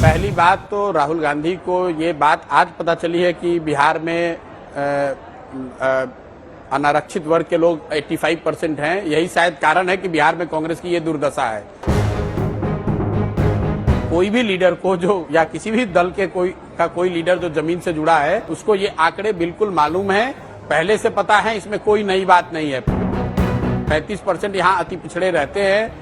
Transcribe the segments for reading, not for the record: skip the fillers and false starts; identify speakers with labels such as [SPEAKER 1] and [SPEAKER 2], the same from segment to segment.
[SPEAKER 1] पहली बात तो राहुल गांधी को ये बात आज पता चली है कि बिहार में अनारक्षित वर्ग के लोग 85% हैं। यही शायद कारण है कि बिहार में कांग्रेस की ये दुर्दशा है। कोई भी लीडर को जो या किसी भी दल के कोई लीडर जो जमीन से जुड़ा है उसको ये आंकड़े बिल्कुल मालूम है, पहले से पता है, इसमें कोई नई बात नहीं है। 35% यहाँ अति पिछड़े रहते हैं,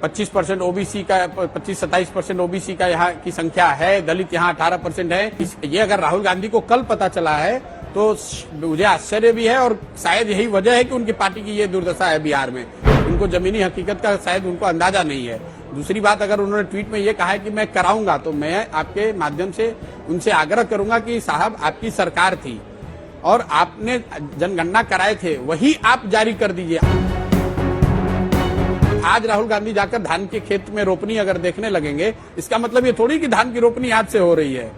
[SPEAKER 1] 25% ओबीसी का 25-27% ओबीसी का यहाँ की संख्या है, दलित यहाँ 18% है। ये अगर राहुल गांधी को कल पता चला है तो मुझे आश्चर्य भी है और शायद यही वजह है कि उनकी पार्टी की ये दुर्दशा है बिहार में। उनको जमीनी हकीकत का शायद उनको अंदाजा नहीं है। दूसरी बात, अगर उन्होंने ट्वीट में ये कहा है कि मैं कराऊंगा, तो मैं आपके माध्यम से उनसे आग्रह करूंगा कि साहब आपकी सरकार थी और आपने जनगणना कराए थे, वही आप जारी कर दीजिए। आज राहुल गांधी जाकर धान के खेत में रोपनी अगर देखने लगेंगे, इसका मतलब ये थोड़ी कि धान की रोपनी आज से हो रही है।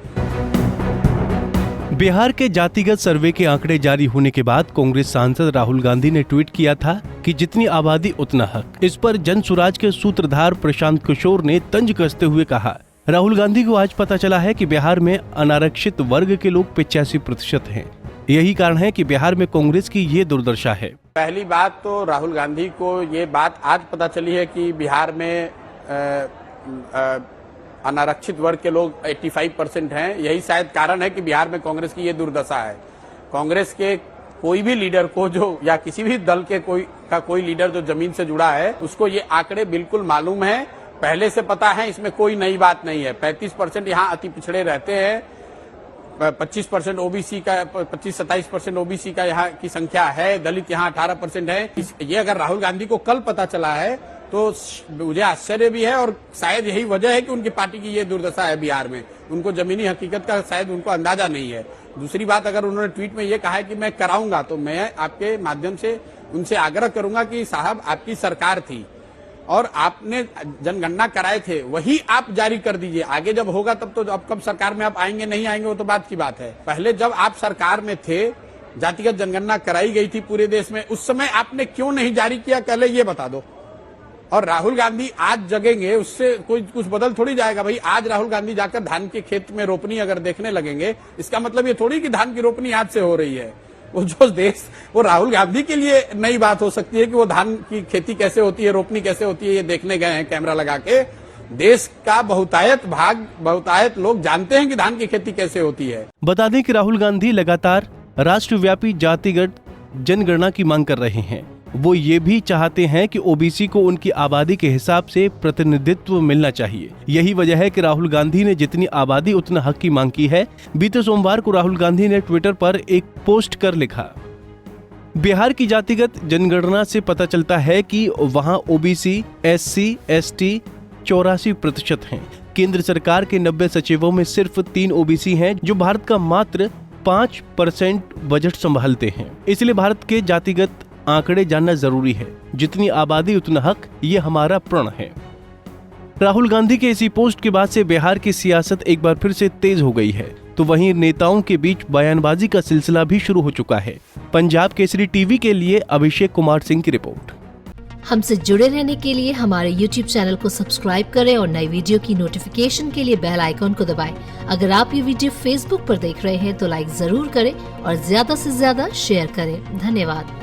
[SPEAKER 2] बिहार के जातिगत सर्वे के आंकड़े जारी होने के बाद कांग्रेस सांसद राहुल गांधी ने ट्वीट किया था कि जितनी आबादी उतना हक। इस पर जन सुराज के सूत्रधार प्रशांत किशोर ने तंज कसते हुए कहा, राहुल गांधी को आज पता चला है कि बिहार में अनारक्षित वर्ग के लोग 85% हैं। यही कारण है कि बिहार में कांग्रेस की ये दुर्दशा है।
[SPEAKER 1] पहली बात तो राहुल गांधी को ये बात आज पता चली है कि बिहार में अनारक्षित वर्ग के लोग 85% हैं। यही शायद कारण है कि बिहार में कांग्रेस की ये दुर्दशा है। कांग्रेस के कोई भी लीडर को जो या किसी भी दल के कोई लीडर जो जमीन से जुड़ा है उसको ये आंकड़े बिल्कुल मालूम है, पहले से पता है, इसमें कोई नई बात नहीं है। 35% यहाँ अति पिछड़े रहते हैं, 25% ओबीसी का 25-27% ओबीसी का यहाँ की संख्या है, दलित यहाँ 18% है। ये अगर राहुल गांधी को कल पता चला है तो मुझे आश्चर्य भी है और शायद यही वजह है कि उनकी पार्टी की ये दुर्दशा है बिहार में। उनको जमीनी हकीकत का शायद उनको अंदाजा नहीं है। दूसरी बात, अगर उन्होंने ट्वीट में ये कहा है कि मैं कराऊंगा, तो मैं आपके माध्यम से उनसे आग्रह करूंगा कि साहब आपकी सरकार थी और आपने जनगणना कराए थे, वही आप जारी कर दीजिए। आगे जब होगा तब तो, अब कब सरकार में आप आएंगे नहीं आएंगे वो तो बात की बात है। पहले जब आप सरकार में थे, जातिगत जनगणना कराई गई थी पूरे देश में, उस समय आपने क्यों नहीं जारी किया, पहले ये बता दो। और राहुल गांधी आज जगेंगे, उससे कोई कुछ बदल थोड़ी जाएगा भाई। आज राहुल गांधी जाकर धान के खेत में रोपनी अगर देखने लगेंगे, इसका मतलब ये थोड़ी कि धान की रोपनी आज से हो रही है। वो जो देश, वो राहुल गांधी के लिए नई बात हो सकती है कि वो धान की खेती कैसे होती है, रोपनी कैसे होती है, ये देखने गए हैं कैमरा लगा के। देश का बहुतायत लोग जानते हैं कि धान की खेती कैसे होती है।
[SPEAKER 2] बता दें कि राहुल गांधी लगातार राष्ट्रव्यापी जातिगत जनगणना की मांग कर रहे हैं। वो ये भी चाहते हैं कि ओबीसी को उनकी आबादी के हिसाब से प्रतिनिधित्व मिलना चाहिए। यही वजह है कि राहुल गांधी ने जितनी आबादी उतना हक की मांग की है। बीते सोमवार को राहुल गांधी ने ट्विटर पर एक पोस्ट कर लिखा, बिहार की जातिगत जनगणना से पता चलता है कि वहां ओबीसी, एससी, एसटी 84% हैं। केंद्र सरकार के 90 सचिवों में सिर्फ 3 ओबीसी हैं, जो भारत का मात्र 5% बजट संभालते हैं। इसलिए भारत के जातिगत आंकड़े जानना जरूरी है। जितनी आबादी उतना हक, ये हमारा प्रण है। राहुल गांधी के इसी पोस्ट के बाद से बिहार की सियासत एक बार फिर से तेज हो गई है, तो वहीं नेताओं के बीच बयानबाजी का सिलसिला भी शुरू हो चुका है। पंजाब केसरी टीवी के लिए अभिषेक कुमार सिंह की रिपोर्ट।
[SPEAKER 3] हमसे जुड़े रहने के लिए हमारे YouTube चैनल को सब्सक्राइब करें और नई वीडियो की नोटिफिकेशन के लिए बेल आइकॉन को दबाएं। अगर आप ये वीडियो Facebook पर देख रहे हैं तो लाइक जरूर करें और ज्यादा से ज्यादा शेयर करें। धन्यवाद।